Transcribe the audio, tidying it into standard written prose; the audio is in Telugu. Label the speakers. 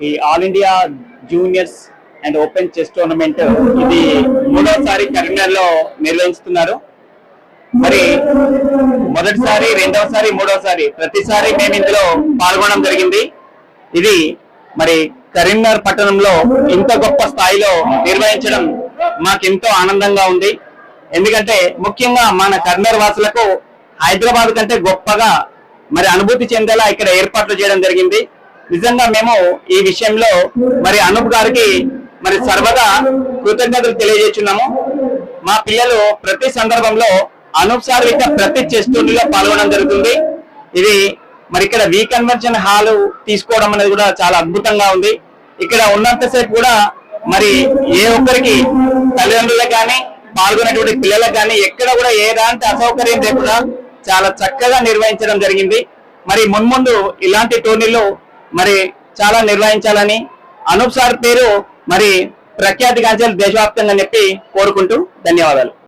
Speaker 1: ఈ all India juniors and open chess tournament ఇది మూడవసారి కరీంనగర్ లో నిర్వహిస్తున్నారు. మరి మొదటిసారి, రెండవసారి, మూడవసారి ప్రతిసారి మేము ఇందులో పాల్గొనడం జరిగింది. ఇది మరి కరీంనగర్ పట్టణంలో ఇంత గొప్ప స్థాయిలో నిర్వహించడం మాకెంతో ఆనందంగా ఉంది. ఎందుకంటే ముఖ్యంగా మన కరీంనగర్ వాసులకు హైదరాబాద్ కంటే గొప్పగా మరి అనుభూతి చెందేలా ఇక్కడ ఏర్పాట్లు చేయడం జరిగింది. నిజంగా మేము ఈ విషయంలో మరి అనూప్ గారికి మరి సర్వదా కృతజ్ఞతలు తెలియజేస్తున్నాము. మా పిల్లలు ప్రతి సందర్భంలో అనూప్ సార్ యొక్క ప్రతి చెస్ టోర్నీలో పాల్గొనడం జరుగుతుంది. ఇది మరి ఇక్కడ వి కన్వెన్షన్ హాల్ తీసుకోవడం అనేది కూడా చాలా అద్భుతంగా ఉంది. ఇక్కడ ఉన్నంతసేపు కూడా మరి ఏ ఒక్కరికి తల్లిదండ్రులకు కానీ పాల్గొనేటువంటి పిల్లలకు కానీ ఎక్కడ కూడా ఏదాంటి అసౌకర్యం లేకుండా చాలా చక్కగా నిర్వహించడం జరిగింది. మరి మున్ముందు ఇలాంటి టోర్నీలు మరి చాలా నిర్వహించాలని అనూప్ సార్ పేరు మరి ప్రఖ్యాతిగాంచాలి దేశవ్యాప్తంగా చెప్పి కోరుకుంటూ ధన్యవాదాలు.